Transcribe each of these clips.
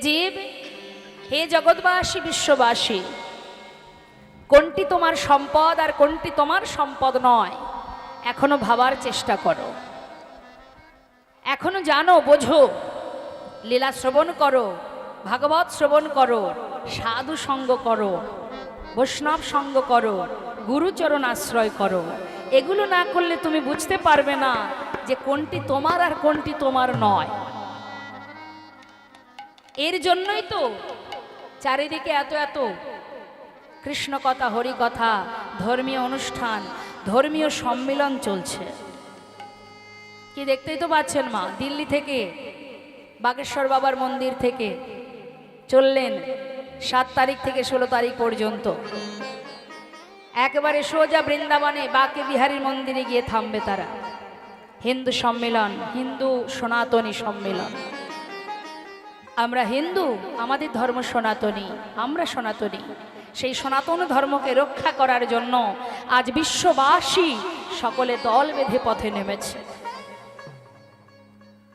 জীব, হে জগৎবাসী বিশ্ববাসী, কোনটি তোমার সম্পদ আর কোনটি তোমার সম্পদ নয় এখনো ভাবার চেষ্টা করো। এখনো জানো, বোঝো, লীলা শ্রবণ করো, ভাগবত শ্রবণ করো, সাধু সঙ্গ করো, বৈষ্ণব সঙ্গ করো, গুরুচরণ আশ্রয় করো। এগুলো না করলে তুমি বুঝতে পারবে না যে কোনটি তোমার আর কোনটি তোমার নয়। এর জন্যই তো চারিদিকে এত এত কৃষ্ণ কথা, হরি কথা, ধর্মীয় অনুষ্ঠান, ধর্মীয় সম্মেলন চলছে। কি দেখতেই তো পাচ্ছেন মা, দিল্লি থেকে বাগেশ্বর বাবার মন্দির থেকে চললেন 7 তারিখ থেকে 16 তারিখ পর্যন্ত, একেবারে সোজা বৃন্দাবনে বাকে বিহারীর মন্দিরে গিয়ে থামবে তারা। হিন্দু সম্মেলন, হিন্দু সনাতনী সম্মেলন। আমরা হিন্দু, আমাদের ধর্ম সনাতনী, আমরা সনাতনী। সেই সনাতন ধর্মকে রক্ষা করার জন্য আজ বিশ্ববাসী সকলে দল বেঁধে পথে নেমেছে।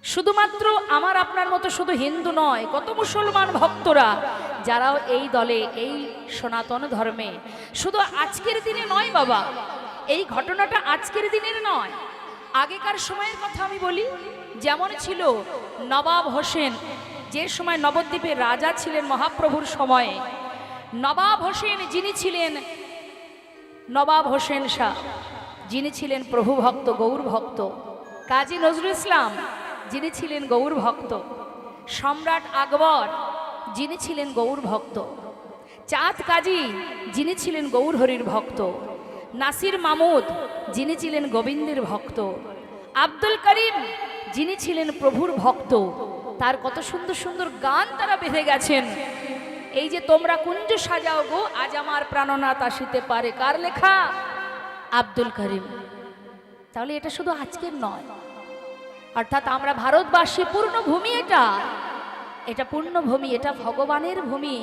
শুধুমাত্র আমার আপনার মতো শুধু হিন্দু নয়, কত মুসলমান ভক্তরা যারাও এই দলে, এই সনাতন ধর্মে। শুধু আজকের দিনে নয় বাবা, এই ঘটনাটা আজকের দিনের নয়, আগেকার সময়ের কথা আমি বলি। যেমন ছিল নবাব হোসেন, যে সময় নবদ্বীপের রাজা ছিলেন মহাপ্রভুর সময়ে, নবাব হোসেন যিনি ছিলেন, নবাব হোসেন শাহ যিনি ছিলেন প্রভু ভক্ত, গৌর ভক্ত, কাজী নজরুল ইসলাম যিনি ছিলেন গৌর ভক্ত, সম্রাট আকবর যিনি ছিলেন গৌর ভক্ত, চাঁদ কাজী যিনি ছিলেন গৌর হরির ভক্ত, নাসির মামুদ যিনি ছিলেন গোবিন্দের ভক্ত, আব্দুল করিম যিনি ছিলেন প্রভুর ভক্ত, তার কত সুন্দর সুন্দর গান তারা বেঁধে গেছেন। এই যে তোমরা কুঞ্জ সাজাও গো আজ আমার প্রাণনাথ আসিতে পারে, কার লেখা? আব্দুল করিম। তাহলে এটা শুধু আজকের নয়, অর্থাৎ আমরা ভারতবাসী, পূর্ণভূমি এটা, এটা পূর্ণভূমি, এটা ভগবানের ভূমি,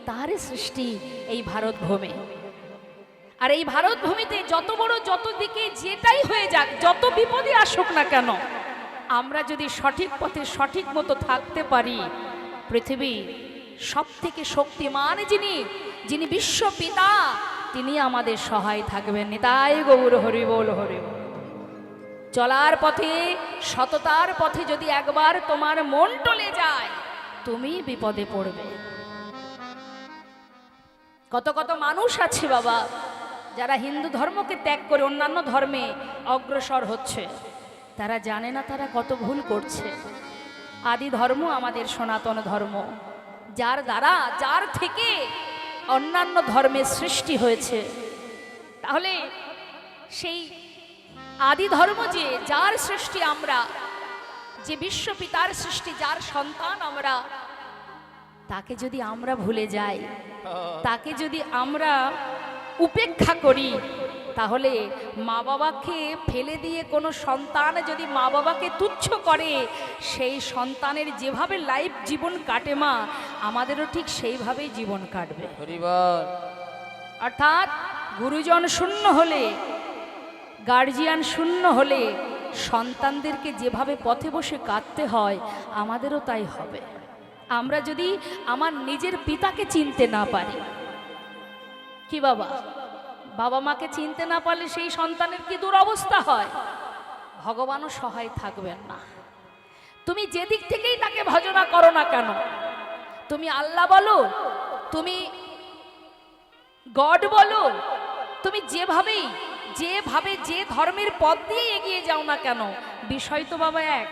তারই সৃষ্টি এই ভারত ভূমি। আর এই ভারত ভূমিতে যত বড়, যত দিকে যেটাই হয়ে যাক, যত বিপদে আসুক না কেন, আমরা যদি সঠিক পথে সঠিক মতো থাকতে পারি, পৃথিবী সব থেকে শক্তিমান যিনি, যিনি বিশ্ব পিতা, তিনি আমাদের সহায় থাকবেন। নিতাই গৌর হরি বল, হরি বল। চলার পথে, সততার পথে যদি একবার তোমার মন টলে যায়, তুমি বিপদে পড়বে। কত কত মানুষ আছে বাবা যারা হিন্দু ধর্মকে ত্যাগ করে অন্যান্য ধর্মে অগ্রসর হচ্ছে, তারা জানে না তারা কত ভুল করছে। আদি ধর্ম আমাদের সনাতন ধর্ম, যার দ্বারা, যার থেকে অন্যান্য ধর্মের সৃষ্টি হয়েছে। তাহলে সেই আদি ধর্ম, যে যার সৃষ্টি আমরা, যে বিশ্বপিতার সৃষ্টি, যার সন্তান আমরা, তাকে যদি আমরা ভুলে যাই, তাকে যদি আমরা উপেক্ষা করি, তাহলে মা বাবাকে ফেলে দিয়ে কোনো সন্তান যদি মা বাবাকে তুচ্ছ করে, সেই সন্তানের যেভাবে লাইফ জীবন কাটে মা, আমাদেরও ঠিক সেইভাবেই জীবন কাটবে। অর্থাৎ গুরুজন শূন্য হলে, গার্জিয়ান শূন্য হলে, সন্তানদেরকে যেভাবে পথে বসে কাঁদতে হয়, আমাদেরও তাই হবে। আমরা যদি আমার নিজের পিতাকে চিনতে না পারি, কি বাবা, বাবা মাকে চিনতে না পারলে সেই সন্তানের কি দুরবস্থা হয়, ভগবানও সহায় থাকবেন না। তুমি যেদিক থেকেই তাকে ভজনা করো না কেন, তুমি আল্লাহ বলো, তুমি গড বলো, তুমি যেভাবেই, যেভাবে যে ধর্মের পথ দিয়ে এগিয়ে যাও না কেন, বিষয় তো বাবা এক,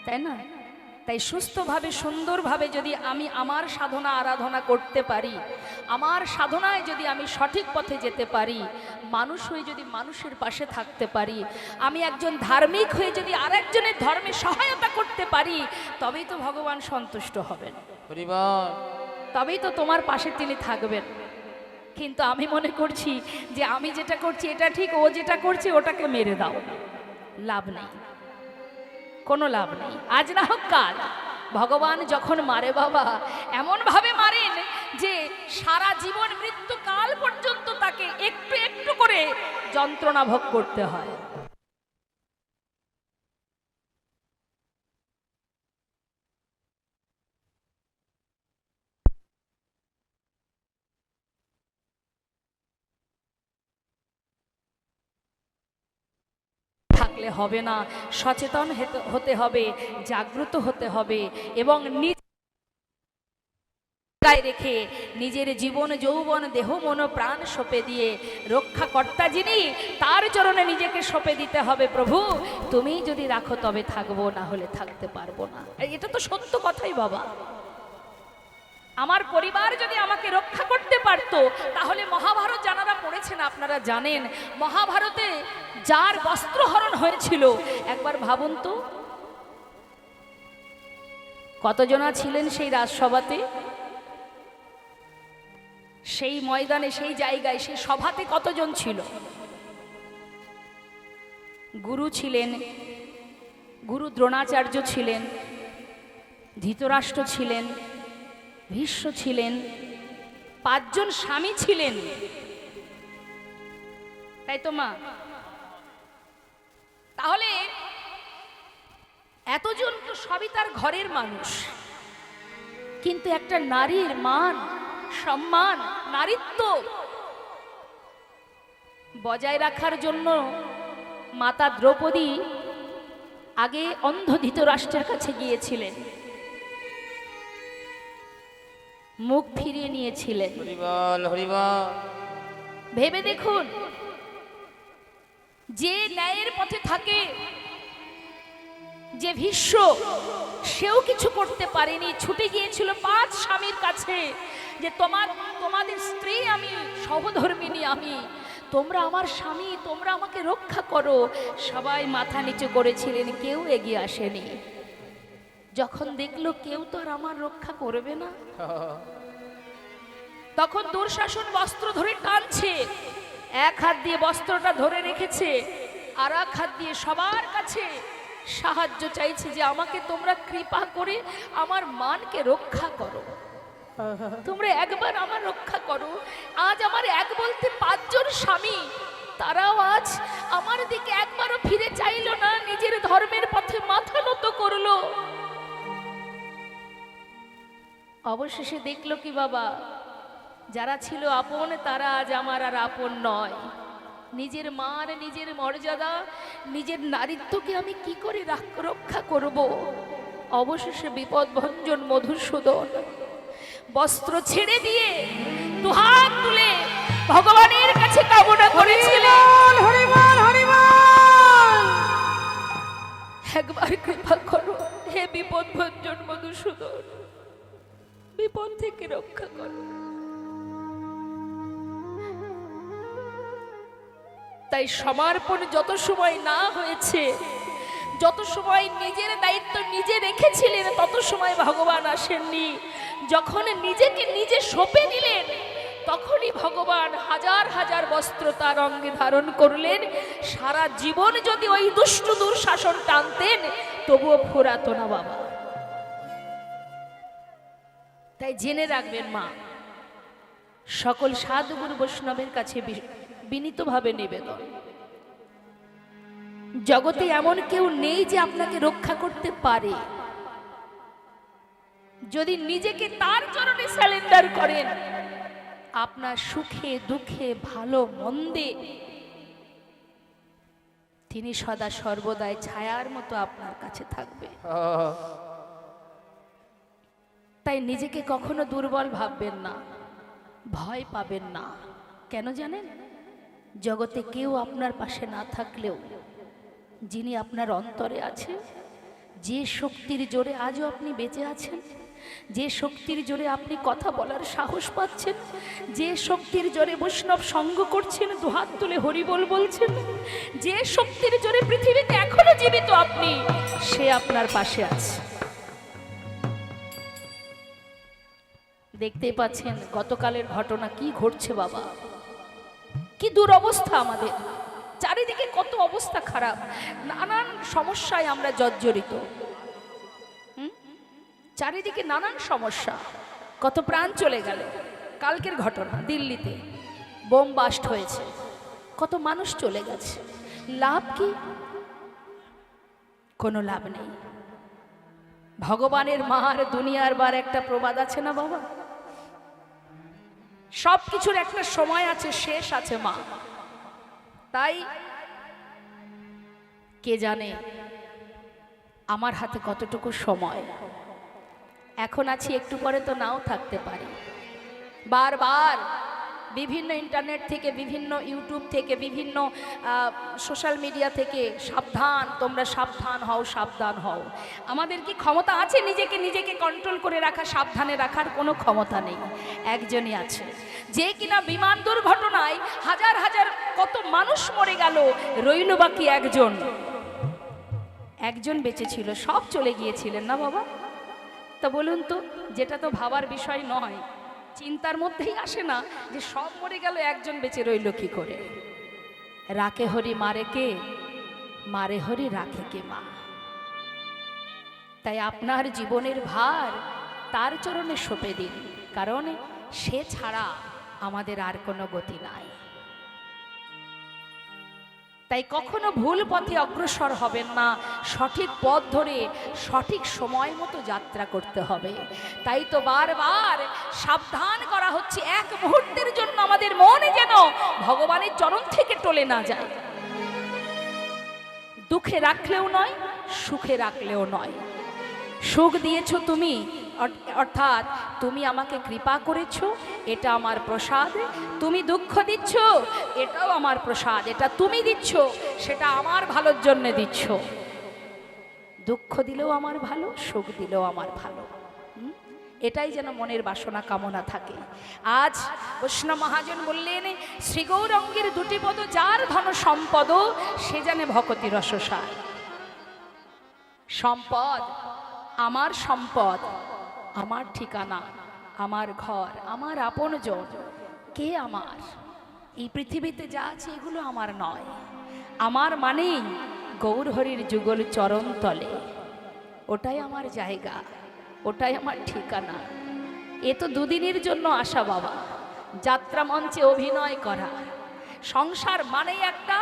তাই না? তাই সুস্থভাবে, সুন্দরভাবে যদি আমি আমার সাধনা আরাধনা করতে পারি, আমার সাধনায় যদি আমি সঠিক পথে যেতে পারি, মানুষ হয়ে যদি মানুষের পাশে থাকতে পারি, আমি একজন ধার্মিক হয়ে যদি আরেকজনের ধর্মে সহায়তা করতে পারি, তবেই তো ভগবান সন্তুষ্ট হবেন, তবেই তো তোমার পাশে তিনি থাকবেন। কিন্তু আমি মনে করছি যে আমি যেটা করছি এটা ঠিক, ও যেটা করছে ওটাকে মেরে দাও, লাভ নেই, কোনো লাভ নেই। আজ না হোক কাল ভগবান যখন মারে বাবা, এমন ভাবে মারেন যে সারা জীবন, মৃত্যু কাল পর্যন্ত তাকে একটু একটু করে যন্ত্রণা ভোগ করতে হয়। দেখলে হবে না, সচেতন হতে হবে, জাগ্রত হতে হবে এবং গায়ে রেখে নিজের জীবন যৌবন দেহ মন প্রাণ সঁপে দিয়ে রক্ষাকর্তা যিনি তার চরণে নিজেকে সঁপে দিতে হবে। প্রভু তুমি যদি রাখো তবে থাকবো, না হলে থাকতে পারবো না। এটা তো সত্য কথাই বাবা। আমার পরিবার যদি আমাকে রক্ষা করতে পারতো, তাহলে মহাভারত যারা পড়েছেন আপনারা জানেন, মহাভারতে যার বস্ত্রহরণ হয়েছিল একবার ভাবুন তো, কতজনা ছিলেন সেই রাজসভাতে, সেই ময়দানে, সেই জায়গায়, সেই সভাতে কতজন ছিল? গুরু ছিলেন, গুরু দ্রোণাচার্য ছিলেন, ধৃতরাষ্ট্র ছিলেন, ভীষ্ম ছিলেন, 5 জন স্বামী ছিলেন, তাই তো মা? তাহলে এতজন তো সবই তার ঘরের মানুষ, কিন্তু একটা নারীর মান সম্মান নারীত্ব বজায় রাখার জন্য মাতা দ্রৌপদী আগে অন্ধ ধৃতরাষ্ট্রের কাছে গিয়েছিলেন, মুখ ফিরিয়ে নিয়েছিলেন। হরিবল হরিবল। ভেবে দেখুন, যে ন্যায়ের পথে থাকে, যে ভীষ্ম, সেও কিছু করতে পারেনি, ছুটে গিয়েছিল 5 স্বামীর কাছে যে তোমাদের স্ত্রী আমি, সহধর্মিনী আমি, তোমরা আমার স্বামী, তোমরা আমাকে রক্ষা করো। সবাই মাথা নিচু করেছিলেন, কেউ এগিয়ে আসেনি। যখন দেখলো কেউ তো আর আমার রক্ষা করবে না, তখন দুঃশাসন বস্ত্র ধরে টানছে, এক হাত দিয়ে বস্ত্রটা ধরে রেখেছে, আর এক হাত দিয়ে সবার কাছে সাহায্য চাইছে যে আমাকে তোমরা কৃপা করে আমার মানকে রক্ষা করো, তোমরা একবার আমার রক্ষা করো। আজ আমার এক বলতে 5 জন স্বামী, তারাও আজ আমার দিকে একবারও ফিরে চাইলো না, নিজের ধর্মের পথে মাথা নত করলো। অবশেষে দেখলো কি বাবা, যারা ছিল আপন তারা আজ আমার আর আপন নয়। নিজের মান, নিজের মর্যাদা, নিজের নারীত্বকে আমি কি করে রক্ষা করব? অবশেষে বিপদভঞ্জন মধুসূদন বস্ত্র ছেড়ে দিয়ে দুহাত তুলে ভগবানের কাছে কামনা করেছিলেন, একবার কৃপা করো হে বিপদভঞ্জন মধুসূদন, বিপদ থেকে রক্ষা করো। তাই সমর্পণ যত সময় না হয়েছে, যত সময় নিজের দায়িত্ব নিজে রেখেছিলেন, তত সময় ভগবান আসেননি। যখন নিজেকে নিজে সঁপে দিলেন, তখনই ভগবান হাজার হাজার বস্ত্র তার অঙ্গে ধারণ করলেন। সারা জীবন যদি ওই দুষ্ট দুঃশাসন টানতেন, তবুও ফুরাতো না বাবা। তাই জেনে রাখবেন মা, সকল সাধুগুরু বৈষ্ণবের কাছে বিনীতভাবে নিবেদন, জগতে এমন কেউ নেই যে আপনাকে রক্ষা করতে পারে। যদি নিজেকে তার চরণে স্যালেন্ডার করেন, আপনার সুখে দুঃখে ভালো মন্দে তিনি সদা সর্বদাই ছায়ার মতো আপনার কাছে থাকবে। তাই নিজেকে কখনো দুর্বল ভাববেন না, ভয় পাবেন না। কেন জানেন? জগতে কেউ আপনার পাশে না থাকলেও যিনি আপনার অন্তরে আছে, যে শক্তির জোরে আজও আপনি বেঁচে আছেন, যে শক্তির জোরে আপনি কথা বলার সাহস পাচ্ছেন, যে শক্তির জোরে বৈষ্ণব সঙ্গ করছেন, দুহাত তুলে হরিবোল বলছেন, যে শক্তির জোরে পৃথিবীতে এখনো জীবিত আপনি, সে আপনার পাশে আছে। দেখতেই পাচ্ছেন গতকালের ঘটনা কি ঘটছে বাবা, কি দুরবস্থা আমাদের চারিদিকে, কত অবস্থা খারাপ, নানান সমস্যায় আমরা জর্জরিত। চারিদিকে নানান সমস্যা, কত প্রাণ চলে গেল। কালকের ঘটনা, দিল্লিতে বোম বাস্ট হয়েছে, কত মানুষ চলে গেছে। লাভ কি? কোনো লাভ নেই। ভগবানের মার দুনিয়ার বার একটা প্রবাদ আছে না বাবা, সব কিছুর একটা সময় আছে, শেষ আছে মা। তাই কে জানে আমার হাতে কতটুকু সময়, এখন আছি, একটু পরে তো নাও থাকতে পারি। বারবার বিভিন্ন ইন্টারনেট থেকে, বিভিন্ন ইউটিউব থেকে, বিভিন্ন সোশ্যাল মিডিয়া থেকে সাবধান, তোমরা সাবধান হও, সাবধান হও। আমাদের কি ক্ষমতা আছে নিজেকে কন্ট্রোল করে রাখা? সাবধানে রাখার কোনো ক্ষমতা নেই। একজনই আছে, যে কিনা বিমান দুর্ঘটনায় হাজার হাজার কত মানুষ মরে গেল, রইল বাকি একজন বেঁচে ছিল, সব চলে গিয়েছিলেন না বাবা? তা বলুন তো, যেটা তো ভাবার বিষয় নয়, চিন্তার মধ্যেই আসে না যে সব মরে গেল, একজন বেঁচে রইল কি করে? রাখে হরি মারে কে, মারে হরি রাখে কে মা। তাই আপনার জীবনের ভার তার চরণে সঁপে দিন, কারণ সে ছাড়া আমাদের আর কোনো গতি নাই। তাই কখনো ভুল পথে অগ্রসর হবেন না, সঠিক পথ ধরে সঠিক সময় মতো যাত্রা করতে হবে। তাই তো বারবার সাবধান করা হচ্ছে, এক মুহূর্তের জন্য আমাদের মনে যেন ভগবানের চরণ থেকে টলে না যায়। দুঃখে রাখলেও নয়, সুখে রাখলেও নয়। সুখ দিয়েছ তুমি, অর্থাৎ তুমি আমাকে কৃপা করেছো, এটা আমার প্রসাদ। তুমি দুঃখ দিচ্ছ, এটাও আমার প্রসাদ। এটা তুমি দিচ্ছ, সেটা আমার ভালোর জন্য দিচ্ছ। দুঃখ দিলেও আমার ভালো, সুখ দিলেও আমার ভালো। এটাই যেন মনের বাসনা কামনা থাকে। আজ বৈষ্ণব মহাজন বললেন, শ্রী গৌরাঙ্গের দুটি পদ যার ধন সম্পদ, সে জানে ভকতি রসসার। সম্পদ, আমার সম্পদ, আমার ঠিকানা, আমার ঘর, আমার আপনজন, কে আমার? এই পৃথিবীতে যা আছে এগুলো আমার নয়। আমার মানেই গৌরহরির যুগল চরণ তলে, ওটাই আমার জায়গা, ওটাই আমার ঠিকানা। এ তো দুদিনের জন্য আসা বাবা, যাত্রা মঞ্চে অভিনয় করা। সংসার মানে একটা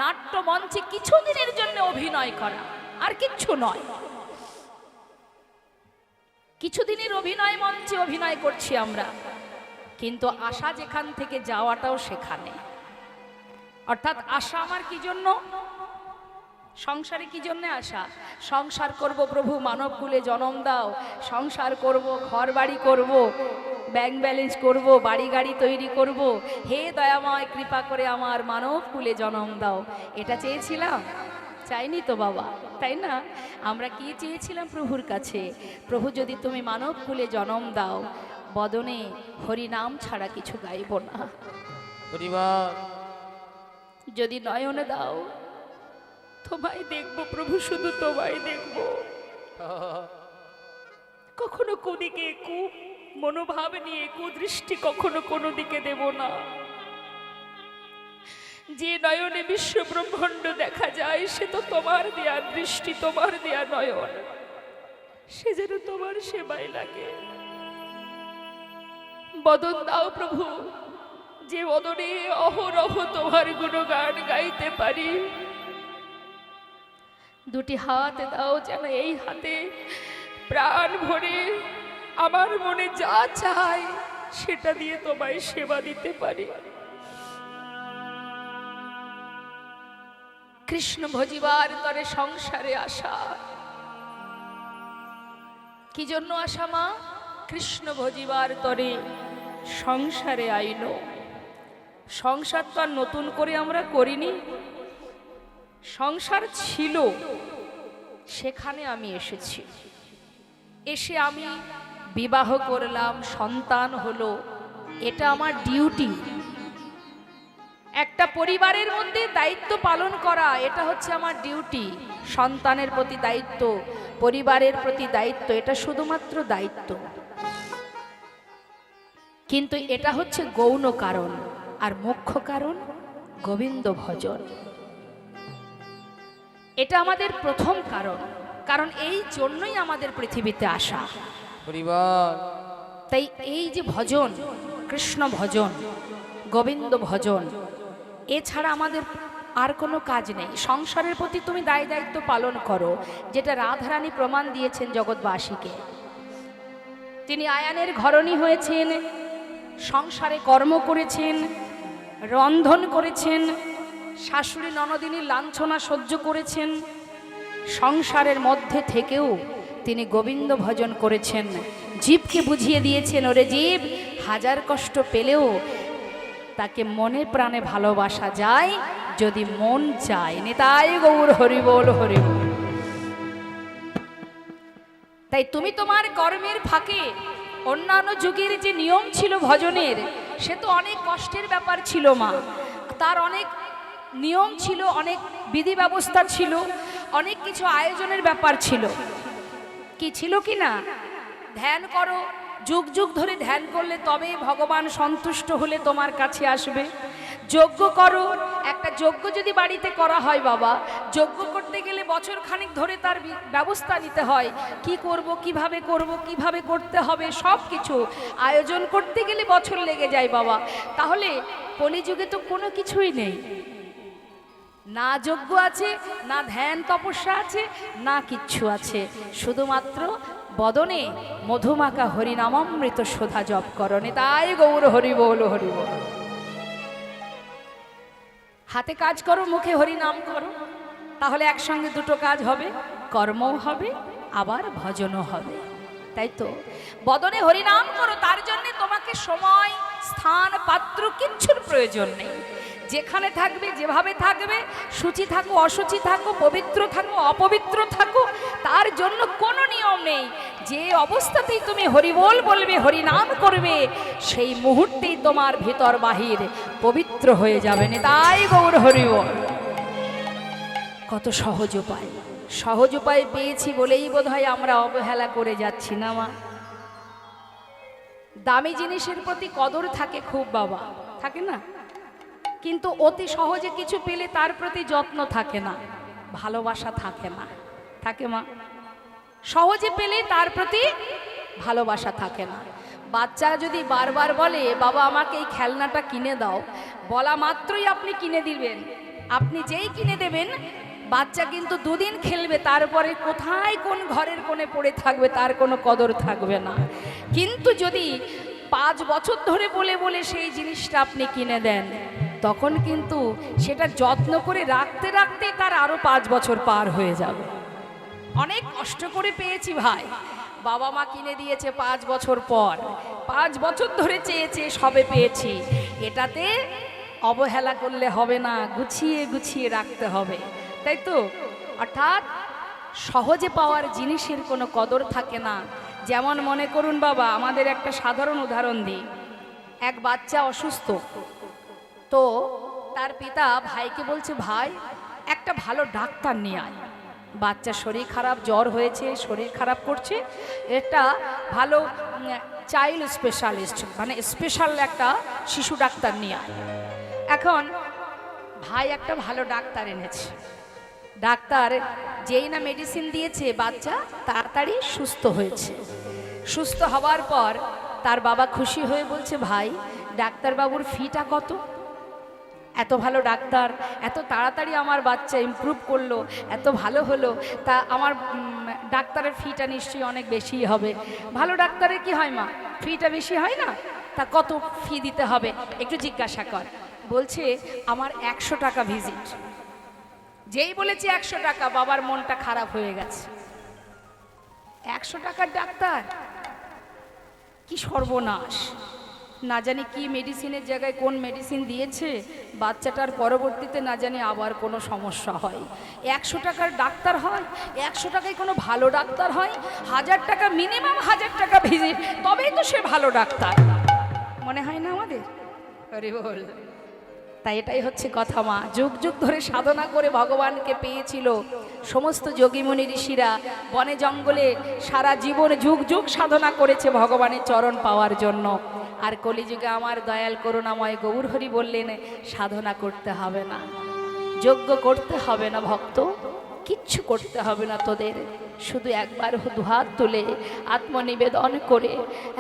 নাট্য মঞ্চে কিছুদিনের জন্য অভিনয় করা, আর কিচ্ছু নয়। কিছুদিনের অভিনয় মঞ্চে অভিনয় করছি আমরা, কিন্তু আশা যেখান থেকে যাওয়াটাও সেখানে। অর্থাৎ আশা আমার কি জন্য? সংসারে কি জন্য আসা? সংসার করব প্রভু, মানব কুলে জন্ম দাও। সংসার করব, ঘর বাড়ি করব, ব্যাংক ব্যালেন্স করব, বাড়ি গাড়ি তৈরি করব। হে দয়াময়, কৃপা করে আমার মানব কুলে জন্ম দাও। এটা চেয়েছিলাম? চাইনি তো বাবা, তাই না? আমরা কি চেয়েছিলাম প্রভুর কাছে? প্রভু যদি তুমি মানব কুলে জন্ম দাও, বদনে হরিনাম ছাড়া কিছু গাইব না। যদি নয়নে দাও, তোমায় দেখবো প্রভু, শুধু তোমায় দেখবো। কখনো কোদিকে কু মনোভাব নিয়ে কুদৃষ্টি কখনো কোনো দিকে দেব না। যে নয়নে বিশ্ব ব্রহ্মাণ্ড দেখা যায়, সে তো তোমার দেয়া দৃষ্টি, তোমার দেয়া নয়ন। সে যেন তোমার সেবায় লাগে। বদন দাও প্রভু, যে বদনে অহরহ তোমার গুণগান গাইতে পারি। দুটি হাত দাও, যেন এই হাতে প্রাণ ভরে আমার মনে যা চাই সেটা দিয়ে তোমায় সেবা দিতে পারি। কৃষ্ণ ভজিবার তরে সংসারে আসা। কি জন্য আসা মা? কৃষ্ণ ভজিবার তরে সংসারে আইল। সংসার তো আর নতুন করে আমরা করিনি, সংসার ছিল, সেখানে আমি এসেছি। এসে আমি বিবাহ করলাম, সন্তান হলো, এটা আমার ডিউটি। একটা পরিবারের মধ্যে দায়িত্ব পালন করা, এটা হচ্ছে আমার ডিউটি। সন্তানের প্রতি দায়িত্ব, পরিবারের প্রতি দায়িত্ব, এটা শুধুমাত্র দায়িত্ব। কিন্তু এটা হচ্ছে গৌণ কারণ, আর মুখ্য কারণ গোবিন্দ ভজন। এটা আমাদের প্রথম কারণ, কারণ এই জন্যই আমাদের পৃথিবীতে আসা। তাই এই যে ভজন, কৃষ্ণ ভজন, গোবিন্দ ভজন, এছাড়া আমাদের আর কোনো কাজ নেই। সংসারের প্রতি তুমি দায়িত্ব পালন করো, যেটা রাধারানী প্রমাণ দিয়েছেন জগৎবাসীকে। তিনি আয়ানের ঘরণী হয়েছেন, সংসারে কর্ম করেছেন, রন্ধন করেছেন, শাশুড়ি ননদিনী লাঞ্ছনা সহ্য করেছেন, সংসারের মধ্যে থেকেও তিনি গোবিন্দ ভজন করেছেন। জীবকে বুঝিয়ে দিয়েছেন, ওরে জীব, হাজার কষ্ট পেলেও তাকে মনে প্রাণে ভালোবাসা যায় যদি মন চায়। নিতাই গৌর হরি বল হরি বল। তাই তুমি তোমার কর্মের ফাঁকে অন্যান্য যুগের যে নিয়ম ছিল ভজনের, সে তো অনেক কষ্টের ব্যাপার ছিল মা। তার অনেক নিয়ম ছিল, অনেক বিধি ব্যবস্থা ছিল, অনেক কিছু আয়োজনের ব্যাপার ছিল। কি ছিল কি না? ধ্যান করো, যুগ যুগ ধরে ধ্যান করলে তবে ভগবান সন্তুষ্ট হলে তোমার কাছে আসবে। যজ্ঞ করো, একটা যজ্ঞ যদি বাড়িতে করা হয় বাবা, যজ্ঞ করতে গেলে বছর খানিক ধরে তার ব্যবস্থা নিতে হয়। কি করব, কিভাবে করব, কিভাবে করতে হবে, সব কিছু আয়োজন করতে গেলে বছর লেগে যায় বাবা। তাহলে কলিযুগে তো কোনো কিছুই নেই, না যজ্ঞ আছে, না ধ্যান তপস্যা আছে, না কিচ্ছু আছে। শুধুমাত্র বদনে মধুমাকা হরিনামামৃত সুধা জপ করণে। তাই গৌর হরি বল হরি বল। হাতে কাজ করো, মুখে হরিনাম করো, তাহলে একসঙ্গে দুটো কাজ হবে, কর্মও হবে আবার ভজনও হবে। তাই তো বদনে হরিনাম করো, তার জন্য তোমাকে সময়, স্থান, পাত্র কিচ্ছুর প্রয়োজন নেই। যেখানে থাকবে, যেভাবে থাকবে, সূচি থাকো, অসুচি থাকো, পবিত্র থাকো, অপবিত্র থাকো, তার জন্য কোনো নিয়ম নেই। যে অবস্থাতেই তুমি হরিবোল বলবে, হরিনাম করবে, সেই মুহূর্তেই তোমার ভিতর বাহির পবিত্র হয়ে যাবে। তাই গৌর হরিবোল। কত সহজ উপায়, সহজ উপায় পেয়েছি বলেই বোধহয় আমরা অবহেলা করে যাচ্ছি না মা। দামি জিনিসের প্রতি কদর থাকে খুব বাবা, থাকে না? কিন্তু অতি সহজে কিছু পেলে তার প্রতি যত্ন থাকে না, ভালোবাসা থাকে না, থাকে মা? সহজে পেলে তার প্রতি ভালোবাসা থাকে না। বাচ্চা যদি বারবার বলে বাবা আমাকে এই খেলনাটা কিনে দাও, বলা মাত্রই আপনি কিনে দিবেন। আপনি যেই কিনে দেবেন, বাচ্চা কিন্তু দুদিন খেলবে, তারপরে কোথায় কোন ঘরের কোণে পড়ে থাকবে তার কোনো কদর থাকবে না। কিন্তু যদি 5 বছর ধরে বলে বলে সেই জিনিসটা আপনি কিনে দেন, তখন কিন্তু সেটা যত্ন করে রাখতে রাখতেই তার আরো 5 বছর পার হয়ে যাবে। অনেক কষ্ট করে পেয়েছি ভাই, বাবা মা কিনে দিয়েছে 5 বছর পর, 5 বছর ধরে চেয়েছে, সবে পেয়েছি। এটাতে অবহেলা করলে হবে না, গুছিয়ে গুছিয়ে রাখতে হবে, তাই তো? অর্থাৎ সহজে পাওয়ার জিনিসের কোনো কদর থাকে না। যেমন মনে করুন বাবা, আমাদের একটা সাধারণ উদাহরণ দিই। এক বাচ্চা অসুস্থ, তো তার পিতা ভাইকে বলছে, ভাই একটা ভালো ডাক্তার নিয়ে আয়, বাচ্চা শরীর খারাপ, জ্বর হয়েছে, শরীর খারাপ করছে, একটা ভালো চাইল্ড স্পেশালিস্ট, মানে স্পেশাল একটা শিশু ডাক্তার নিয়ে আয়। এখন ভাই একটা ভালো ডাক্তার এনেছে। ডাক্তার যেই না মেডিসিন দিয়েছে, বাচ্চা তাড়াতাড়ি সুস্থ হয়েছে। সুস্থ হওয়ার পর তার বাবা খুশি হয়ে বলছে, ভাই ডাক্তারবাবুর ফিটা কত? এত ভালো ডাক্তার, এত তাড়াতাড়ি আমার বাচ্চা ইমপ্রুভ করলো, এত ভালো হলো, তা আমার ডাক্তারের ফিটা নিশ্চয়ই অনেক বেশিই হবে। ভালো ডাক্তারের কি হয় মা, ফিটা বেশি হয় না? তা কত ফি দিতে হবে একটু জিজ্ঞাসা কর। বলছে আমার 100 টাকা ভিজিট। যেই বলেছে 100 টাকা, বাবার মনটা খারাপ হয়ে গেছে। 100 টাকার ডাক্তার, কি সর্বনাশ! না জানি কি মেডিসিনের জায়গায় কোন মেডিসিন দিয়েছে, বাচ্চাটার পরবর্তীতে না জানি আবার কোনো সমস্যা হয়। 100 টাকার ডাক্তার হয়? 100 টাকায় কোনো ভালো ডাক্তার হয়? 1000 টাকা মিনিমাম, 1000 টাকা ভিজিট, তবেই তো সে ভালো ডাক্তার। মনে হয় না আমাদের? আরে বল। তাই এটাই হচ্ছে কথা মা। যুগ যুগ ধরে সাধনা করে ভগবানকে পেয়েছিল সমস্ত যোগীমুনি ঋষিরা, বনে জঙ্গলে সারা জীবন যুগ যুগ সাধনা করেছে ভগবানের চরণ পাওয়ার জন্য। আর কলিযুগে আমার দয়াল করুণাময় গৌর হরি বললেন, সাধনা করতে হবে না, যজ্ঞ করতে হবে না ভক্ত, কিচ্ছু করতে হবে না তোদের। শুধু একবার দুহাত তুলে আত্মনিবেদন করে,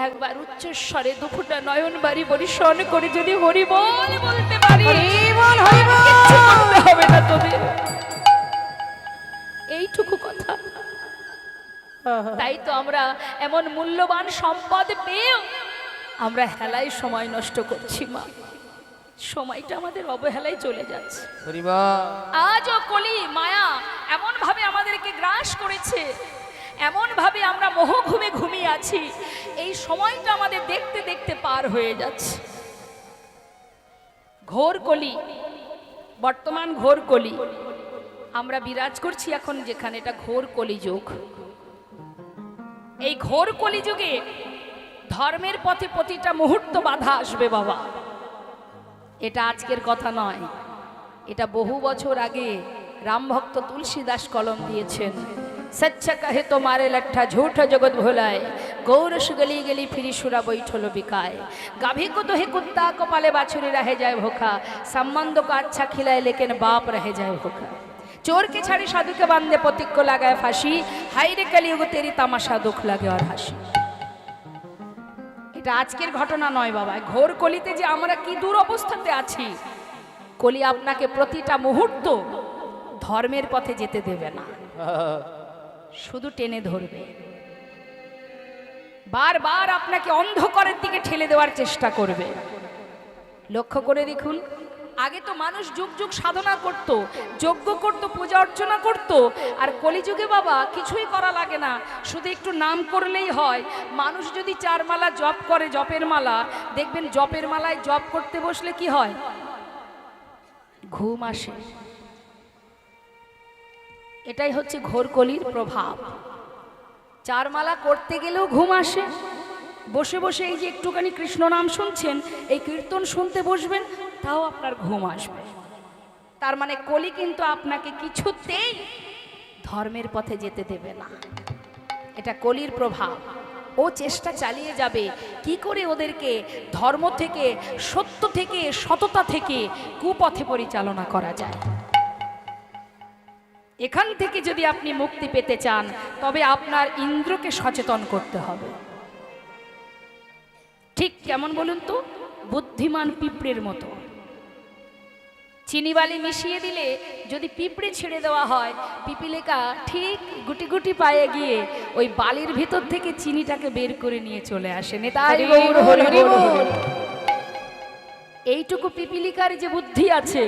একবার উচ্চস্বরে দুফুটা নয়ন বাড়ি পরিশন করে যদি হরি বল বলতে পারি, কিচ্ছু করতে হবে না তোদের। এইটুকু কথা। তাই তো আমরা এমন মূল্যবান সম্পদ পেয়েও আমরা হেলায় সময় নষ্ট করছি মা। সময়টা আমাদের অবহেলায় চলে যাচ্ছে। হরিবা আজও কলি মায়া এমন ভাবে আমাদেরকে গ্রাস করেছে, এমন ভাবে আমরা মোহ ঘুমে ঘুমিয়ে আছি, এই সময়টা আমাদের দেখতে দেখতে পার হয়ে যাচ্ছে। ঘোর কলি, বর্তমান ঘোর কলি আমরা বিরাজ করছি এখন যেখানে, এটা ঘোর কলিযুগ। এই ঘোর কলিযুগে ধর্মের পথে প্রতিটা মুহূর্ত বাধা আসবে বাবা। এটা আজকের কথা নয়, এটা বহু বছর আগে রামভক্ত তুলসীদাস কলম দিয়েছেন। সচ্চা কহে তোমারে লট্ঠা ঝুঠ জগৎ ভোলায়, গৌরস গলি গলি ফিরি সুরা বৈঠল বিকায়, গাভী को दोहे कुत्ता को पाले बाछुरी रह जाए भूखा, संबंध को अच्छा खिलाए लेकिन बाप रह जाए भूखा, चोर के छाड़ी साधु के बांधे पतिक को लगाए फांसी, हाय रे कलियुग तेरी तमाशा दुख लगे और हाসি। এটা আজকের ঘটনা নয় বাবা। ঘোর কলিতে যে আমরা কি দূর অবস্থাতে আছি, কলি আপনাকে প্রতিটা মুহূর্ত ধর্মের পথে যেতে দেবে না, শুধু টেনে ধরবে, বারবার আপনাকে অন্ধকারের দিকে ঠেলে দেওয়ার চেষ্টা করবে। লক্ষ্য করে দেখুন, আগে তো মানুষ যুগ যুগ সাধনা করত, যজ্ঞ করত, পূজা অর্চনা করত, আর কলিযুগে বাবা কিছুই করা লাগে না, শুধু একটু নাম করলেই হয়। মানুষ যদি 4 মালা জপ করে, জপের মালা, দেখবেন জপের মালায় জপ করতে বসলে কি হয়, ঘুম আসে। এটাই হচ্ছে ঘোর কলির প্রভাব। 4 মালা করতে গেলেও ঘুম আসে, বসে বসে এই যে একটুখানি কৃষ্ণ নাম শুনছেন, এই কীর্তন শুনতে বসবেন, তাও আপনার ঘুম আসবে। তার মানে কলি কিন্তু আপনাকে কিছুতেই ধর্মের পথে যেতে দেবে না, এটা কলির প্রভাব। ও চেষ্টা চালিয়ে যাবে কি করে ওদেরকে ধর্ম থেকে, সত্য থেকে, সততা থেকে কুপথে পরিচালনা করা যায়। এখান থেকে যদি আপনি মুক্তি পেতে চান, তবে আপনার ইন্দ্রকে সচেতন করতে হবে। ঠিক কেমন বলুন তো, বুদ্ধিমান পিঁপড়ের মতো। চিনি বালি মিশিয়ে দিলে যদি পিঁপড়ে ছেড়ে দেওয়া হয়, পিপিলিকা ঠিক গুটি গুটি পায়ে গিয়ে ওই বালির ভিতর থেকে চিনিটাকে বের করে নিয়ে চলে আসে। নেতাই গৌর হরি বল। এইটুকু পিপিলিকার যে বুদ্ধি আছে,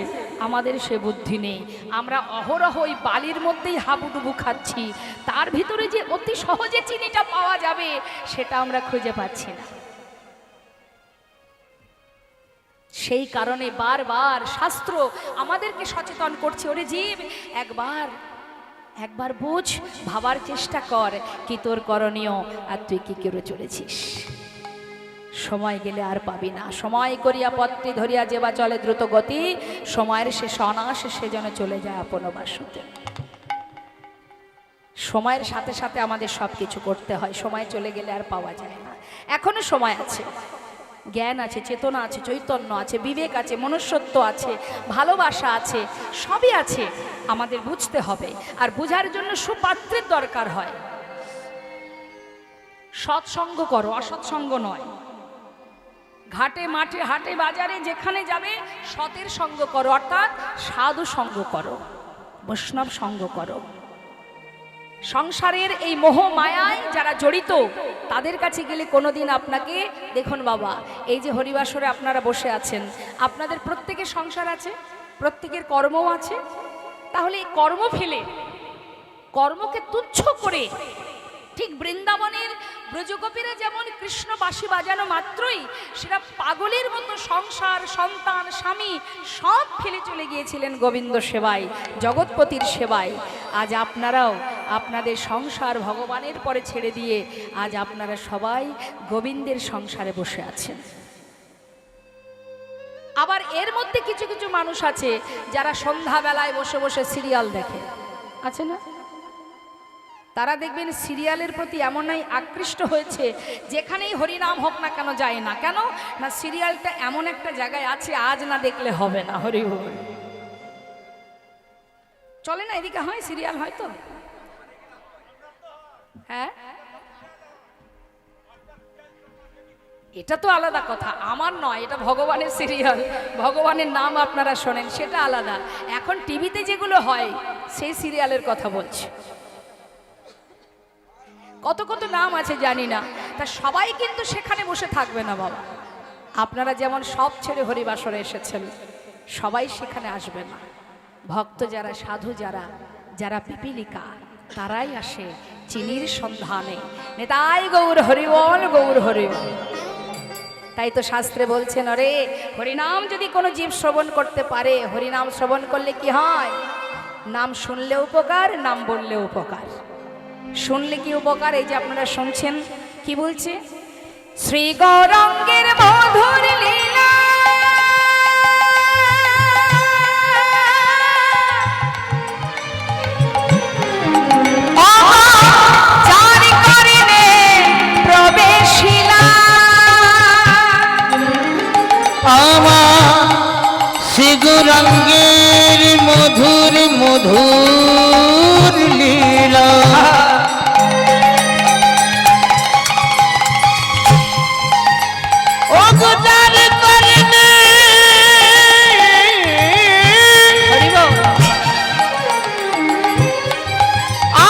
আমাদের সে বুদ্ধি নেই। আমরা অহরহ ওই বালির মধ্যেই হাবুডুবু খাচ্ছি, তার ভিতরে যে অতি সহজে চিনিটা পাওয়া যাবে সেটা আমরা খুঁজে পাচ্ছি না। সেই কারণে বারবার শাস্ত্র আমাদেরকে সচেতন করছে, ওরে জীব একবার বুঝ, ভাবার চেষ্টা কর কি তোর করণীয়, আর তুই কি করে চলেছিস। সময় গেলে আর পাবি না। সময় করিয়া পত্রী ধরিয়া যেবা চলে দ্রুত গতি, সময়ের শেষ অনায়াসে সে যেন চলে যায় আপন বাসুতে। সময়ের সাথে সাথে আমাদের সব কিছু করতে হয়, সময় চলে গেলে আর পাওয়া যায় না। এখনো সময় আছে, জ্ঞান আছে, চেতনা আছে, চৈতন্য আছে, বিবেক আছে, মনুষ্যত্ব আছে, ভালোবাসা আছে, সবই আছে। আমাদের বুঝতে হবে, আর বুঝার জন্য সুপাত্রের দরকার হয়। সৎসঙ্গ করো, অসৎসঙ্গ নয়। ঘাটে মাঠে হাটে বাজারে যেখানে যাবে সতের সঙ্গ করো, অর্থাৎ সাধু সঙ্গ করো, বৈষ্ণব সঙ্গ করো। সংসারের এই মোহ মায়ায় যারা জড়িত, তাদের কাছে গেলে কোনোদিন আপনাকে, দেখুন বাবা, এই যে হরিবাসরে আপনারা বসে আছেন, আপনাদের প্রত্যেকের সংসার আছে, প্রত্যেকের কর্মও আছে। তাহলে এই কর্ম ফেলে, কর্মকে তুচ্ছ করে, ঠিক বৃন্দাবনের ব্রজগোপীরা যেমন কৃষ্ণ বাঁশি বাজানো মাত্রই সেটা পাগলের মতো সংসার, সন্তান, স্বামী সব ফেলে চলে গিয়েছিলেন গোবিন্দ সেবায়, জগৎপতির সেবায়। আজ আপনারাও আপনাদের সংসার ভগবানের পরে ছেড়ে দিয়ে আজ আপনারা সবাই গোবিন্দের সংসারে বসে আছেন। আবার এর মধ্যে কিছু কিছু মানুষ আছে যারা সন্ধ্যাবেলায় বসে বসে সিরিয়াল দেখে, আছে না? তারা দেখবেন সিরিয়ালের প্রতি এমনই আকৃষ্ট হয়েছে, যেখানেই হরিনাম হোক না কেন যায় না। কেন না, সিরিয়ালটা এমন একটা জায়গায় আছে, আজ না দেখলে হবে না। হরি বল। চলে না এদিকে, হয় সিরিয়াল, হয়তো হ্যাঁ, এটা তো আলাদা কথা, আমার নয়, এটা ভগবানের সিরিয়াল, ভগবানের নাম আপনারা শোনেন, সেটা আলাদা। এখন টিভিতে যেগুলো হয় সেই সিরিয়ালের কথা বলছি। কত কত নাম আছে জানি না, তা সবাই কিন্তু সেখানে বসে থাকবে না বাবা। আপনারা যেমন সব ছেড়ে হরিবাসরে এসেছেন, সবাই সেখানে আসবে না। ভক্ত যারা, সাধু যারা, যারা পিপীলিকা, তারাই আসে চিনির সন্ধানে। নেতাই গৌর হরিবল, গৌর হরিবল। তাই তো শাস্ত্রে বলছেন, অরে হরিনাম যদি কোনো জীব শ্রবণ করতে পারে, হরিনাম শ্রবণ করলে কি হয়? নাম শুনলে উপকার, নাম বললে উপকার। শুনলে কি উপকার? এই যে আপনারা শুনছেন, কি বলছে? শ্রী গৌরাঙ্গের মধুর লীলা, যার কারণে প্রবেশিলা আমার শ্রী গৌরাঙ্গের মধুর মধুর লীলা। ও যার কারণে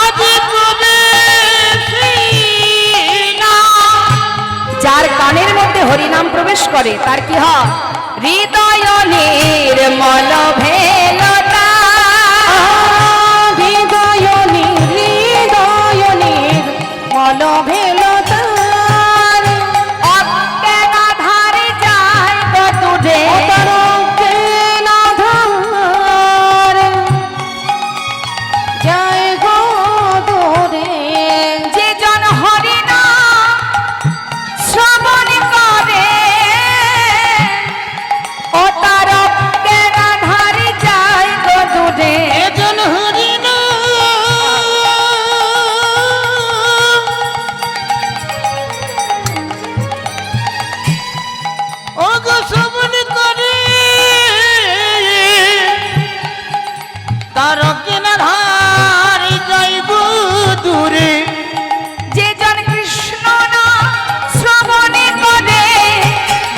আজ প্রবেশিলা। যার কানের মধ্যে হরিনাম প্রবেশ করে তার কি হয়? হৃদয় নির্মল ভেলতা, হৃদয় নির্মল ভেলতা, অজ্ঞান ধারে যায় তুঝে, অজ্ঞান ধারে যায় গো দূরে। যে জন হরিনাম শ্রবণ করে, ও তার অজ্ঞান ধারে যায় গো দূরে। এজন হরিণ ওগো শ্রবণ করে, তার কিনার যাইব দূরে। যে জন কৃষ্ণ নাম শ্রবণ করে,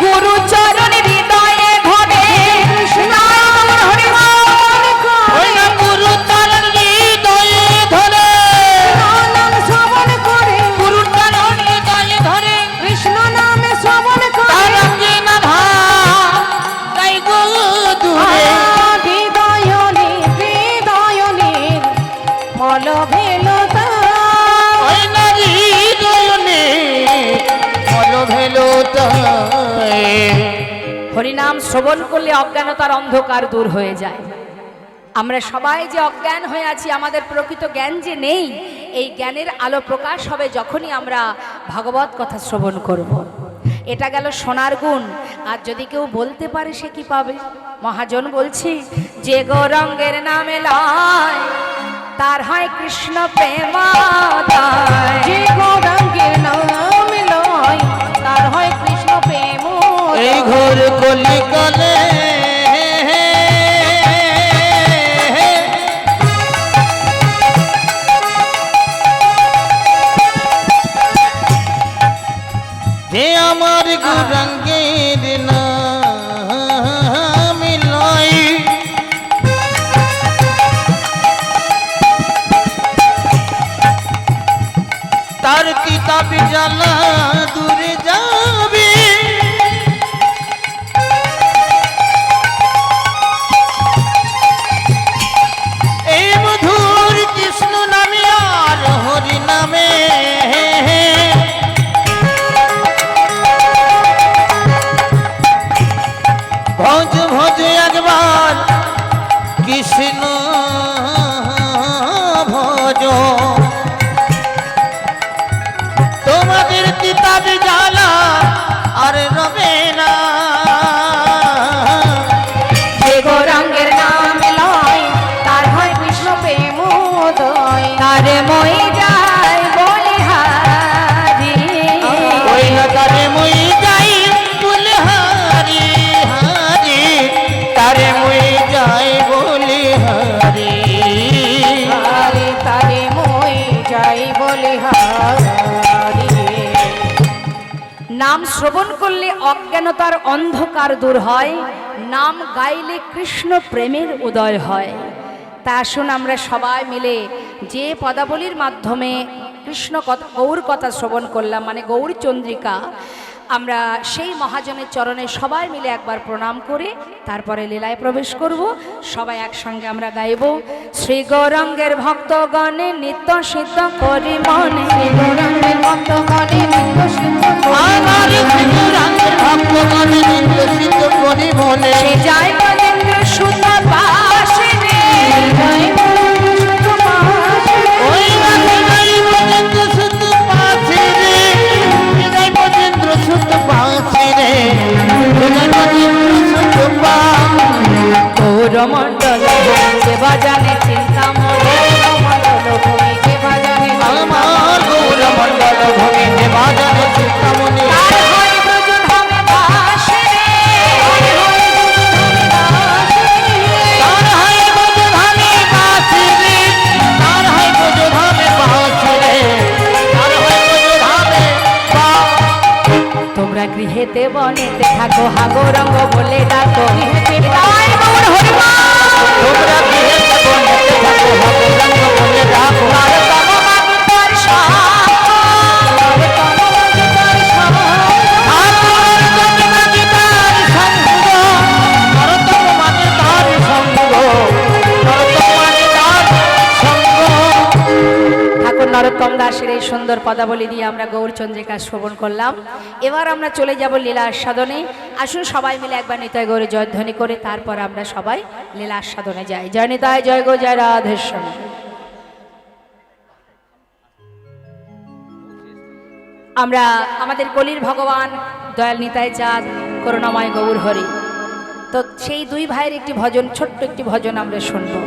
গুরু চরণ হৃদয়ে ধরে। নাম হরিবল ওই না গুরু চরণ হৃদয়ে ধরে, নাম শ্রবণ করে, গুরু চরণ হৃদয়ে ধরে। কৃষ্ণ নামে শ্রবণ করে, তার কিনার যাইব দূরে। মল ভেলতা, ওই না হৃদয়ে মল ভেলতায়। হরিনাম শ্রবণ করলে অজ্ঞানতার অন্ধকার দূর হয়ে যায়। আমরা সবাই যে অজ্ঞান হয়ে আছি, আমাদের প্রকৃত জ্ঞান যে নেই, এই জ্ঞানের আলো প্রকাশ হবে যখনই আমরা ভাগবত কথা শ্রবণ করব। এটা গেল সোনার গুণ। আর যদি কেউ বলতে পারে সে কি পাবে? মহাজন বলছি, যে গৌরাঙ্গের নামে লয়, তার হয় কৃষ্ণ প্রেমোদয়। যে গৌরাঙ্গের নামে লয়, তার হয় কৃষ্ণ প্রেমোদয়। এই ঘোর কলিকালে যে আমার গৌরাঙ্গের নাম লয়, তার কিতাব জ্বালা দূরে যাবে। এই মধুর কৃষ্ণ নামে আর হরি নামে ভজ ভজ একবার কৃষ্ণ ভজ। তোমাদের কিতাব জ্বালা আর রবে না। যে গৌরাঙ্গের নামে লয়, তার হয় কৃষ্ণ প্রেমোদয়। তার মই যায় বলিহারি, ওই না তারে মুই যাই বলে হারি হারি, তারে মুই যাই বলে হারি। হারি তারে মই যাই বলিহারি। নাম শ্রবণ করলে অজ্ঞানতার অন্ধকার দূর হয়, নাম গাইলে কৃষ্ণ প্রেমের উদয় হয়। তা আসুন আমরা সবাই মিলে যে পদাবলীর মাধ্যমে কৃষ্ণ কথা, গৌর কথা শ্রবণ করলাম, মানে গৌর চন্দ্রিকা, আমরা সেই মহাজনের চরণে সবাই মিলে একবার প্রণাম করে তারপরে লীলায় প্রবেশ করব। সবাই একসঙ্গে আমরা গাইব, শ্রী গৌরাঙ্গের ভক্তগণে নিত্য সিদ্ধ করি মনে, শ্রী গৌরাঙ্গের ভক্তগণে নিত্য সিদ্ধ আমার শ্রীরামের ভক্তগণে নিত্য সিদ্ধ করি মনে। সে যায় গজেন্দ্র সুত পাশে রে, ওই রাধাই গজেন্দ্র সুত পাশে রে, হৃদয় গজেন্দ্র সুত পাশে রে, হৃদয় গজেন্দ্র সুত গৌরমণ্ডল যে বাজানে চিন্তা মনে, মণ্ডল ভূমি যে বাজানে আমার গৌরমণ্ডল ভূমি যে বাজানে চিন্তামণি। তার হয় ব্রজধামে বাসে রে, তার হয় ব্রজধামে বাসে রে, তার হয় ব্রজধামে বাসে রে, তার হয় ব্রজধামে বাসে। তোমরা গৃহেতে বনেতে থাকো, হা গৌরঙ্গ বলে ডাকো, তাই গৌর হরিবা তোমরা গৃহেতে বনেতে থাকো, হা গৌরাঙ্গ বলে ডাকো। নরতম মাগি তোর সঙ্গ, নরতম মাগি তোর সঙ্গ, ঠাকুর গতিমা গীতার সঙ্গ, নরোত্তম মানে তার সঙ্গ, নরোত্তম মানে তার সঙ্গ। ঠাকুর নরোত্তম দাসের এই সুন্দর পদাবলী দিয়ে আমরা গৌরচন্দ্রিকা শ্রবণ করলাম। এবার আমরা চলে যাব লীলা আস্বাদনে। আসুন সবাই মিলে একবার নিতাই গৌরে জয়ধ্বনি করে তারপর আমরা সবাই লীলা আস্বাদনে যাই। জয় নিতাই, জয় গো, জয় রাধেশ্বর। আমরা আমাদের কলির ভগবান দয়াল নিতাই চাঁদ করুণাময় গৌর হরি, তো সেই দুই ভাইয়ের একটি ভজন, ছোট্ট একটি ভজন আমরা শুনবো।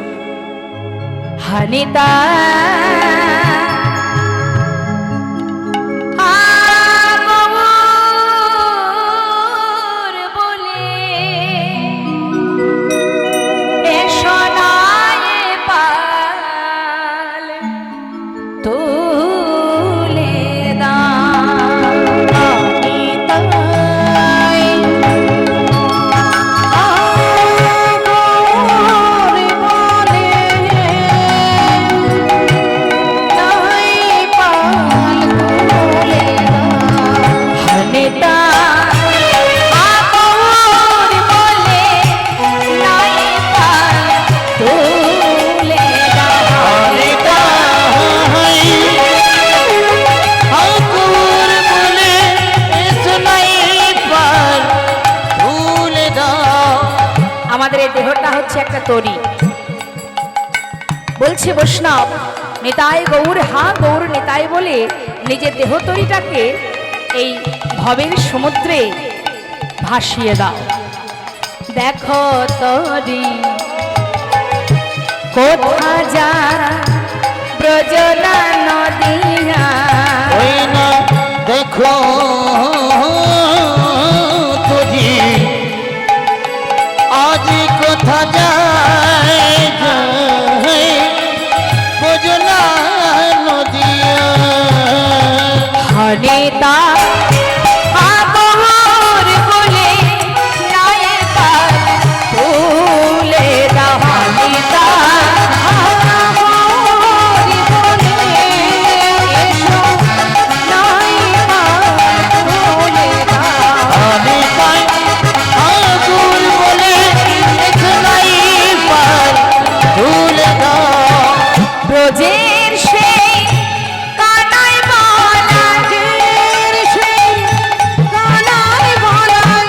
হানিতা দেহটা হচ্ছে একটা তরি। বলছে বৈষ্ণব, নিতাই গৌর, হা গৌর নিতাই বলে নিজের দেহ তরিটাকে এই ভবের সমুদ্রে ভাসিয়ে দাও। দেখো তরি কোথা যা ব্রজনা নদিয়া, ওই না দেখো তুঝি আজ কোথা যায় যায় বোঝনা নদিয়া। হরিতা ব্রজের সেই কানাই বলা,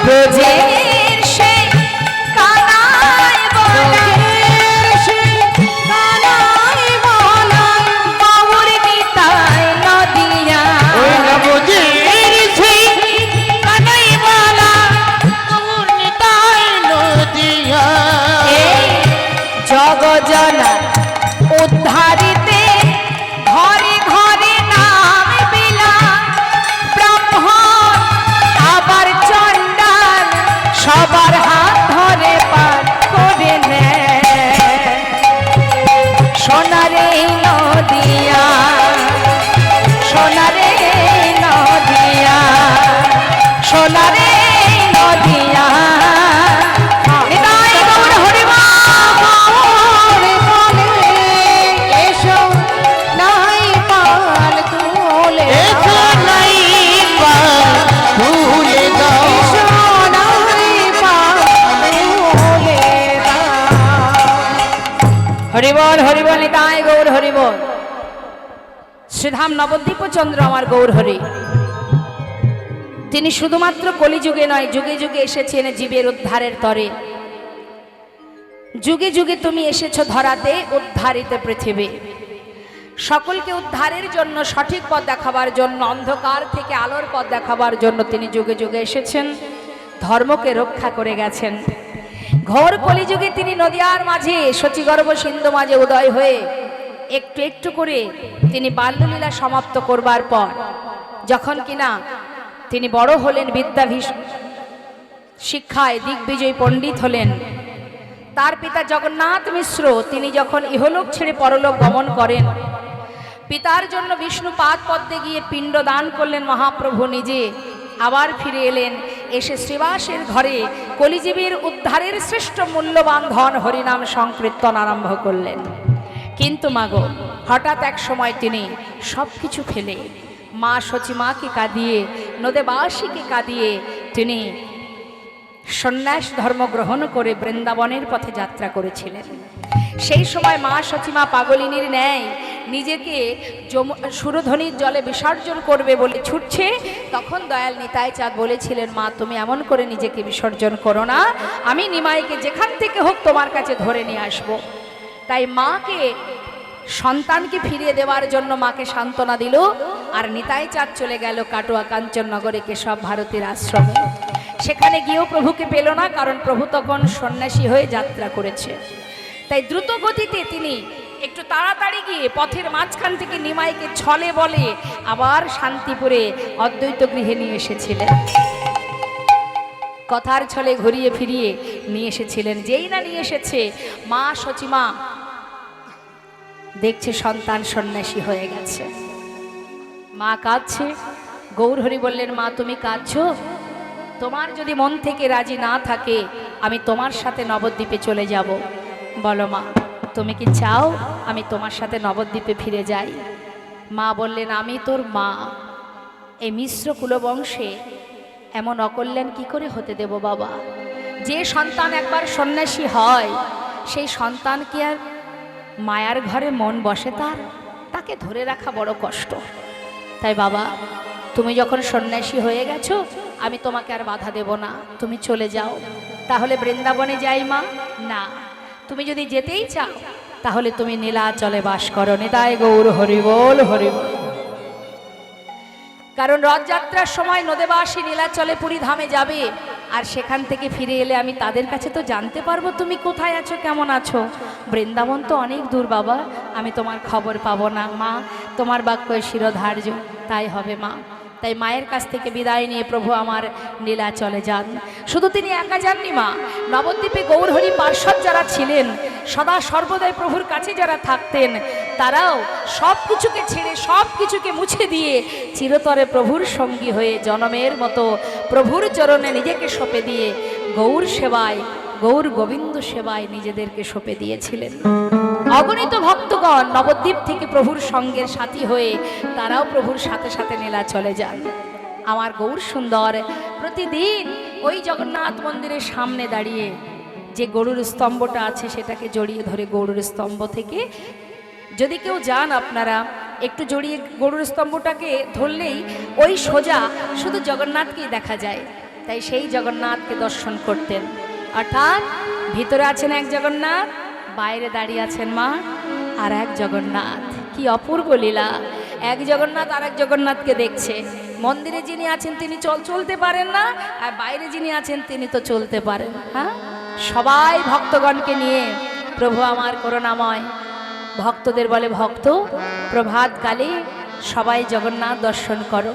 ব্রজের সেই কানাই বলা, গৌর নিতাই নদিয়া। ওই না বোঝের সেই কানাই বলা গৌর নিতাই নদিয়া। এই জগজনা উদ্ধারিতে ঘরে ঘরে নাম বিলা, ব্রাহ্মণ আবার চণ্ডাল সবার হাত ধরে পার করে নেয়। সোনারে নদিয়া, সোনারে নদিয়া, সোনারে নদিয়া। এসো নাই পার হরিবল হরিবল নিতাই গৌর হরিবল। শ্রীধাম নবদ্বীপ চন্দ্র আমার গৌর হরি, তিনি শুধুমাত্র কলিযুগে নয়, যুগে যুগে এসেছেন জীবের উদ্ধারের তরে। যুগে যুগে তুমি এসেছো ধরাতে, উদ্ধারিত পৃথিবী। সকলকে উদ্ধারের জন্য, সঠিক পথ দেখাবার জন্য, অন্ধকার থেকে আলোর পথ দেখাবার জন্য তিনি যুগে যুগে এসেছেন, ধর্মকে রক্ষা করে গেছেন। ঘোর কলিযুগে তিনি নদিয়ার মাঝে, শচীগর্ভ সিন্ধু মাঝে উদয় হয়ে একটু একটু করে তিনি বাল্যলীলা সমাপ্ত করবার পর যখন কিনা তিনি বড় হলেন, শিক্ষায় দিগ্বিজয়ী পণ্ডিত হলেন, তার পিতা জগন্নাথ মিশ্র তিনি যখন ইহলোক ছেড়ে পরলোক গমন করেন, পিতার জন্য বিষ্ণু পাদ পদ্মে গিয়ে পিণ্ড দান করলেন মহাপ্রভু নিজে। আবার ফিরে এলেন, এসে শ্রীবাসের ঘরে কলিজীবীর উদ্ধারের শ্রেষ্ঠ মূল্যবান ধন হরিনাম সংকীর্তন আরম্ভ করলেন। কিন্তু মাগো, হঠাৎ এক সময় তিনি সব কিছু ফেলে মা সচিমাকে কাঁদিয়ে, নদেবাসীকে কাঁদিয়ে তিনি সন্ন্যাস ধর্ম গ্রহণ করে বৃন্দাবনের পথে যাত্রা করেছিলেন। সেই সময় মা সচিমা পাগলিনীর ন্যায় নিজেকে সুরধ্বনির জলে বিসর্জন করবে বলে ছুটছে, তখন দয়াল নিতাই চাঁদ বলেছিলেন, মা তুমি এমন করে নিজেকে বিসর্জন করো না, আমি নিমাইকে যেখান থেকে হোক তোমার কাছে ধরে নিয়ে আসব। তাই মাকে, সন্তানকে ফিরিয়ে দেওয়ার জন্য মাকে সান্ত্বনা দিল, আর নিতাই চাঁদ চলে গেল কাটোয়া কাঞ্চননগরে কেশব ভারতীর আশ্রমে। সেখানে গিয়েও প্রভুকে পেল না, কারণ প্রভু তখন সন্ন্যাসী হয়ে যাত্রা করেছে। তাই দ্রুত গতিতে তিনি একটু তাড়াতাড়ি গিয়ে পথের মাঝখান থেকে নিমাইকে ছলে বলে আবার শান্তিপুরে অদ্বৈত গৃহে নিয়ে এসেছিলেন। কথার ছলে ঘুরিয়ে ফিরিয়ে নিয়ে এসেছিলেন। যেই না নিয়ে এসেছে, মা সচিমা দেখছে সন্তান সন্ন্যাসী হয়ে গেছে। মা কাঁদছে। গৌর হরি বললেন, মা তুমি কাঁদছো? তোমার যদি মন থেকে রাজি না থাকে, আমি তোমার সাথে নবদ্বীপে চলে যাব। বলো মা, তুমি কি চাও আমি তোমার সাথে নবদ্বীপে ফিরে যাই? মা বললেন, আমি তোর মা, এই মিশ্র কুলবংশে এমন অকল্যাণ কি করে হতে দেব বাবা? যে সন্তান একবার সন্ন্যাসী হয়, সেই সন্তান কি আর মায়ার ঘরে মন বসে? তাকে ধরে রাখা বড় কষ্ট। তাই বাবা, তুমি যখন সন্ন্যাসী হয়ে গেছো, আমি তোমাকে আর বাধা দেব না, তুমি চলে যাও। তাহলে বৃন্দাবনে যাই মা? না, তুমি যদি যেতেই চাও তাহলে তুমি নীলাচলে বাস করো। নিতাই গৌর হরিবল হরিবল। কারণ রথযাত্রার সময় নদেবাসী নীলাচলে পুরী ধামে যাবে, আর সেখান থেকে ফিরে এলে আমি তাদের কাছে তো জানতে পারবো তুমি কোথায় আছো, কেমন আছো। বৃন্দাবন তো অনেক দূর বাবা, আমি তোমার খবর পাবো না। মা, তোমার বাক্য শিরোধার্য, তাই হবে মা। তাই মায়ের কাছ থেকে বিদায় নিয়ে প্রভু আমার নীলাচলে যান। শুধু তিনি একা যাননি মা, নবদ্বীপে গৌরহরি পার্ষদ যারা ছিলেন, সদা সর্বদাই প্রভুর কাছে যারা থাকতেন, তারাও সব কিছুকে ছেড়ে, সব কিছুকে মুছে দিয়ে চিরতরে প্রভুর সঙ্গী হয়ে জনমের মতো প্রভুর চরণে নিজেকে সঁপে দিয়ে গৌর সেবায়, গৌর গোবিন্দ সেবায় নিজেদেরকে সঁপে দিয়েছিলেন। অগণিত ভক্তগণ নবদ্বীপ থেকে প্রভুর সঙ্গের সাথী হয়ে তারাও প্রভুর সাথে সাথে নীলাচলে যান। আমার গৌর সুন্দর প্রতিদিন ওই জগন্নাথ মন্দিরের সামনে দাঁড়িয়ে যে গরুর স্তম্ভটা আছে সেটাকে জড়িয়ে ধরে, গরুর স্তম্ভ থেকে যদি কেউ যান আপনারা, একটু জড়িয়ে গরুর স্তম্ভটাকে ধরলেই ওই সোজা শুধু জগন্নাথকেই দেখা যায়। তাই সেই জগন্নাথকে দর্শন করতেন। অর্থাৎ ভিতরে আছেন এক জগন্নাথ, বাইরে দাঁড়িয়ে আছেন মা আর এক জগন্নাথ। কি অপূর্ব লীলা! এক জগন্নাথ আর এক জগন্নাথকে দেখছে। মন্দিরে যিনি আছেন তিনি চলতে পারেন না, আর বাইরে যিনি আছেন তিনি তো চলতে পারেন। হ্যাঁ, সবাই ভক্তগণকে নিয়ে প্রভু আমার করুণাময় ভক্তদের বলে, ভক্ত প্রভাতকালে সবাই জগন্নাথ দর্শন করো।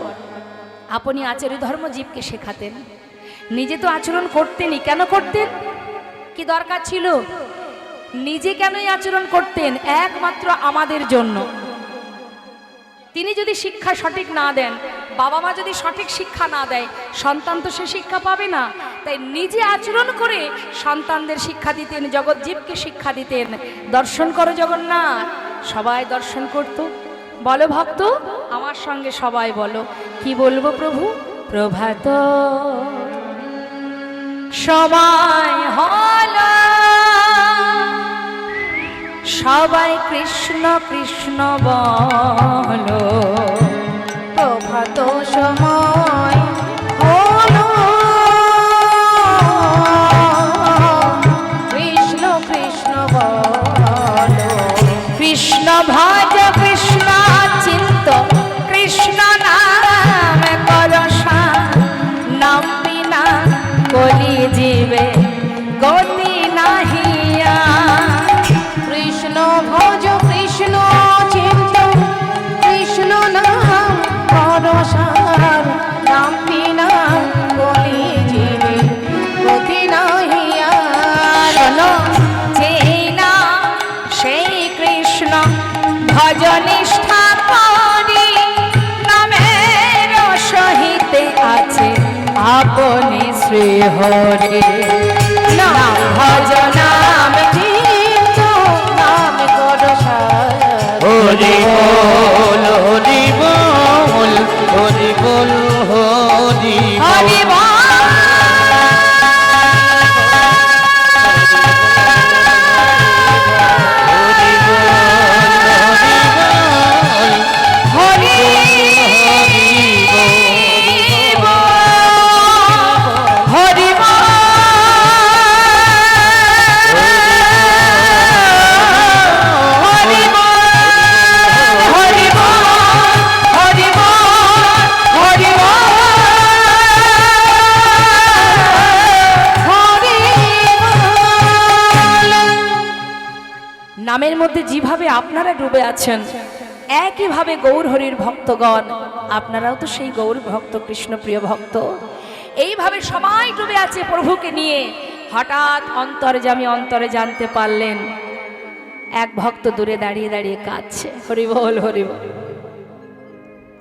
আপনি আচার্য ধর্ম জীবকে শেখাতেন, নিজে তো আচরণ করতেনই। কেন করতেন? কি দরকার ছিল? নিজে কেনই আচরণ করতেন? একমাত্র আমাদের জন্য। তিনি যদি শিক্ষা সঠিক না দেন, বাবা মা যদি সঠিক শিক্ষা না দেয়, সন্তান তো সে শিক্ষা পাবে না। তাই নিজে আচরণ করে সন্তানদের শিক্ষা দিতেন, জগৎ জীবকে শিক্ষা দিতেন। দর্শন করো জগন্নাথ, সবাই দর্শন করত। বলো ভক্ত, আমার সঙ্গে সবাই বলো, কি বলবো প্রভু? প্রভাত সময় হলো, সবাই কৃষ্ণ কৃষ্ণ বলো, প্রভাত সময় হলো কৃষ্ণ কৃষ্ণ বলো, কৃষ্ণ ভজ কৃষ্ণ চিন্ত, কৃষ্ণ নাম করসা, নাম বিনা কলি জীবে গতি নাহিয়া। কৃষ্ণ ভজ কৃষ্ণ চিন্ত, কৃষ্ণ নাম পরসার, নাম বিনা কলি জীবে গতি নাহিয়া। শোনো, যেই না সেই কৃষ্ণ ভজ নিষ্ঠা করি, নামের সহিতে আছে আপনি শ্রী হরি। নাম ভজ নাম চিন্ত নাম পরসার, হরি বল হরি বল হরি বল হরি হরি বল। হরি হরি হরি হরি হরি হরি নামের মধ্যে যেভাবে আপনারা ডুবে আছেন, একইভাবে গৌর হরির ভক্তগণ আপনারাও তো সেই গৌর ভক্ত, কৃষ্ণ প্রিয় ভক্ত, এইভাবে সবাই ডুবে আছে প্রভুকে নিয়ে। হঠাৎ অন্তর্যামী অন্তরে জানতে পারলেন এক ভক্ত দূরে দাঁড়িয়ে দাঁড়িয়ে কাঁদছে। হরি বল হরি বল।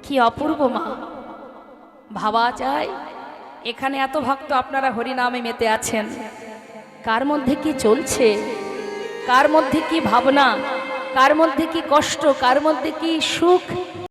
কি অপূর্ব মা, ভাবা যায় এখানে এত ভক্ত আপনারা হরি নামে মেতে আছেন, কার মধ্যে কি চলছে, কার মধ্যে কি ভাবনা, কার মধ্যে কি কষ্ট, কার মধ্যে কি সুখ,